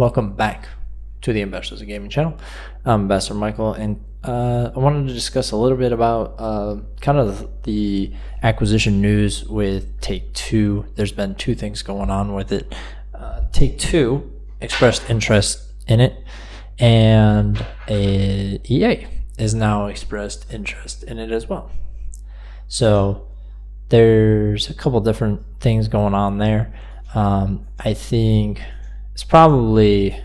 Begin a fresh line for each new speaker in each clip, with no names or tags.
Welcome back to the Ambassadors of Gaming channel. I'm Ambassador Michael, and I wanted to discuss a little bit about kind of the acquisition news with Take-Two. There's been two things going on with it. Take-Two expressed interest in it, and EA has now expressed interest in it as well. So there's a couple different things going on there. I think it's probably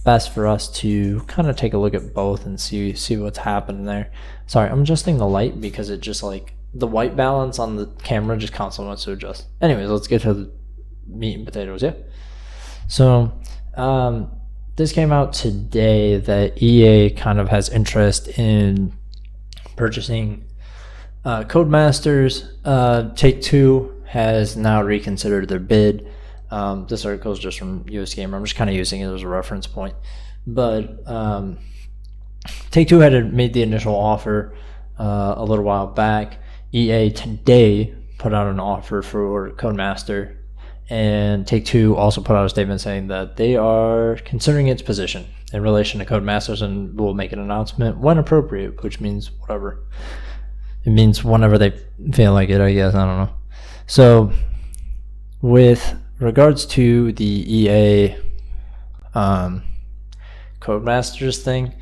best for us to kind of take a look at both and see what's happening there. Sorry, I'm adjusting the light because it just like the white balance on the camera just constantly wants to adjust. Anyways, let's get to the meat and potatoes. Yeah. So this came out today that EA kind of has interest in purchasing Codemasters. Take-Two has now reconsidered their bid. This article is just from US Gamer. I'm just kind of using it as a reference point. But Take-Two had made the initial offer a little while back. EA today put out an offer for Codemaster, and Take-Two also put out a statement saying that they are considering its position in relation to Codemasters and will make an announcement when appropriate, which means whatever. It means whenever they feel like it, I guess. I don't know. So with regards to the EA Codemasters thing,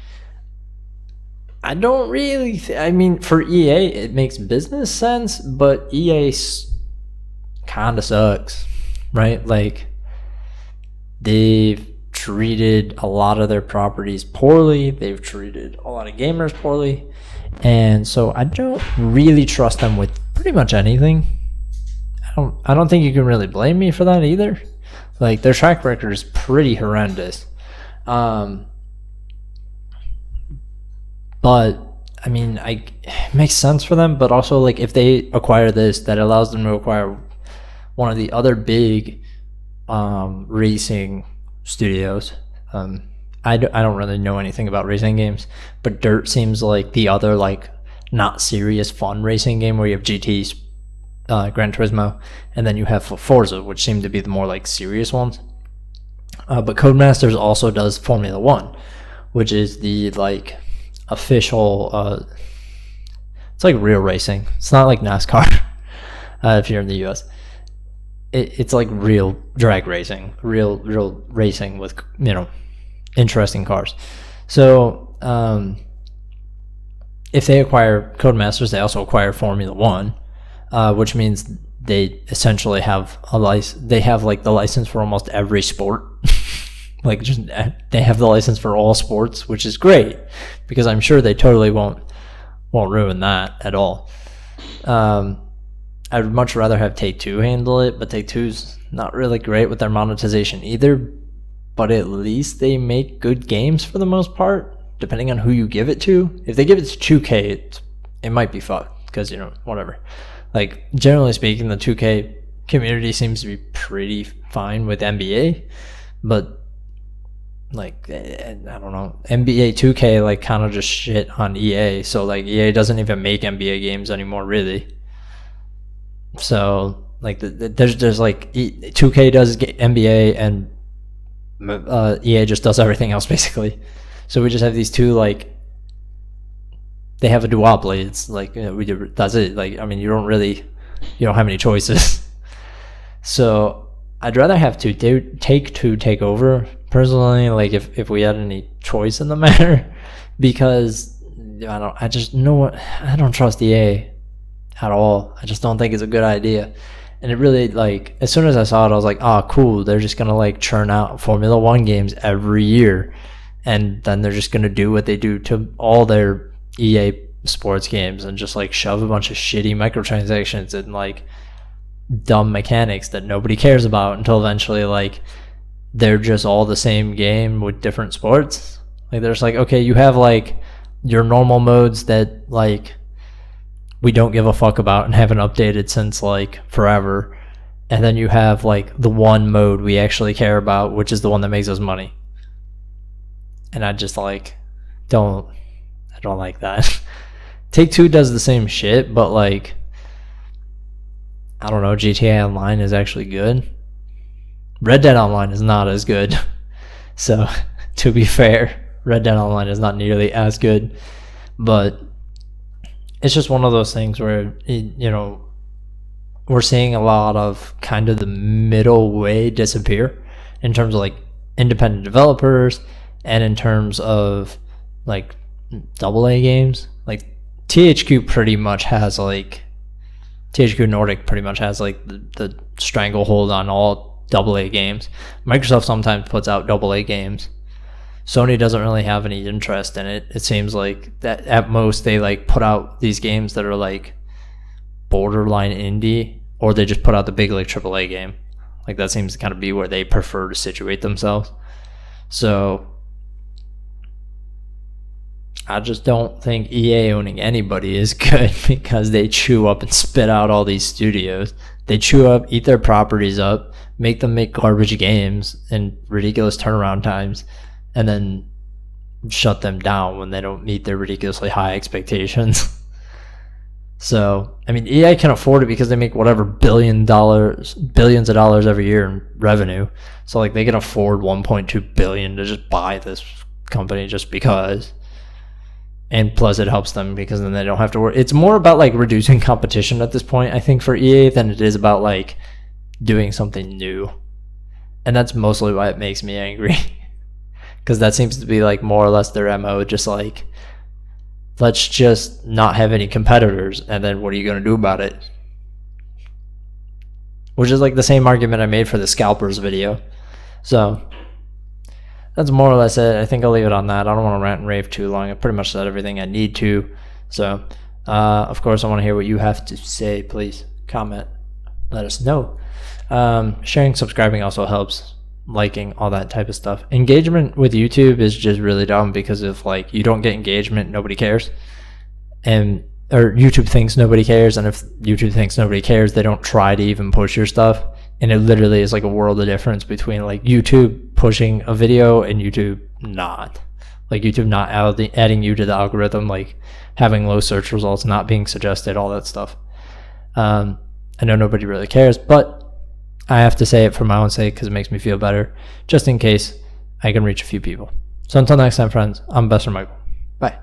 I don't really I mean, for EA it makes business sense, but EA kind of sucks, right? Like, they've treated a lot of their properties poorly, they've treated a lot of gamers poorly, and so I don't really trust them with pretty much anything. I don't think you can really blame me for that either. Like, their track record is pretty horrendous. But I mean, it makes sense for them, but also, like, if they acquire this, that allows them to acquire one of the other big racing studios. I don't really know anything about racing games, but Dirt seems like the other, like, not serious fun racing game where you have GT, Gran Turismo, and then you have Forza, which seem to be the more like serious ones. But Codemasters also does Formula 1, which is the like official it's like real racing. It's not like NASCAR if you're in the US. It's like real drag racing, real racing with, you know, interesting cars. So if they acquire Codemasters, they also acquire Formula 1. Which means they essentially have they have like the license for almost every sport. Like, just they have the license for all sports, which is great because I'm sure they totally won't ruin that at all. I'd much rather have Take-Two handle it, but Take-Two's not really great with their monetization either. But at least they make good games for the most part, depending on who you give it to. If they give it to 2K, it might be fucked because, you know, whatever. Like, generally speaking, the 2K community seems to be pretty fine with NBA, but, like, I don't know, NBA 2K, like, kind of just shit on EA, so, like, EA doesn't even make NBA games anymore, really. So, like, there's like, 2K does NBA, and EA just does everything else, basically. So we just have these two, like, they have a duopoly. It's like, you know, that's it. Like, I mean, you don't have any choices. So I'd rather have Take-Two take over personally. Like, if we had any choice in the matter, because I don't trust EA at all. I just don't think it's a good idea. And it really, like, as soon as I saw it, I was like, oh, cool. They're just gonna like churn out Formula 1 games every year, and then they're just gonna do what they do to all their EA sports games and just like shove a bunch of shitty microtransactions and like dumb mechanics that nobody cares about until eventually, like, they're just all the same game with different sports. Like, there's like, okay, you have like your normal modes that like we don't give a fuck about and haven't updated since like forever, and then you have like the one mode we actually care about, which is the one that makes us money. And I just like don't like that. Take-Two does the same shit, but like, I don't know, GTA Online is actually good. Red Dead Online is not as good. So to be fair, Red Dead Online is not nearly as good, but it's just one of those things where we're seeing a lot of kind of the middle way disappear in terms of like independent developers and in terms of like AA games. Like THQ Nordic pretty much has like the stranglehold on all AA games. Microsoft sometimes puts out AA games. Sony doesn't really have any interest in it. It seems like that at most they like put out these games that are like borderline indie, or they just put out the big like AAA game. Like that seems to kind of be where they prefer to situate themselves. So I just don't think EA owning anybody is good, because they chew up and spit out all these studios. They chew up, eat their properties up, make them make garbage games and ridiculous turnaround times, and then shut them down when they don't meet their ridiculously high expectations. So, I mean, EA can afford it because they make whatever billions of dollars every year in revenue. So, like, they can afford $1.2 billion to just buy this company just because. And plus, it helps them because then they don't have to worry. It's more about, like, reducing competition at this point, I think, for EA than it is about, like, doing something new. And that's mostly why it makes me angry. Because that seems to be, like, more or less their MO, just, like, let's just not have any competitors, and then what are you going to do about it? Which is like the same argument I made for the scalpers video. So that's more or less it. I think I'll leave it on that. I don't want to rant and rave too long. I pretty much said everything I need to. So of course I want to hear what you have to say. Please comment, let us know. Sharing, subscribing also helps. Liking, all that type of stuff. Engagement with YouTube is just really dumb, because if like you don't get engagement, nobody cares, or YouTube thinks nobody cares, and if YouTube thinks nobody cares, they don't try to even push your stuff. And it literally is like a world of difference between like YouTube pushing a video and YouTube not. Like YouTube not adding you to the algorithm, like having low search results, not being suggested, all that stuff. I know nobody really cares, but I have to say it for my own sake because it makes me feel better, just in case I can reach a few people. So until next time, friends, I'm Buster Michael. Bye.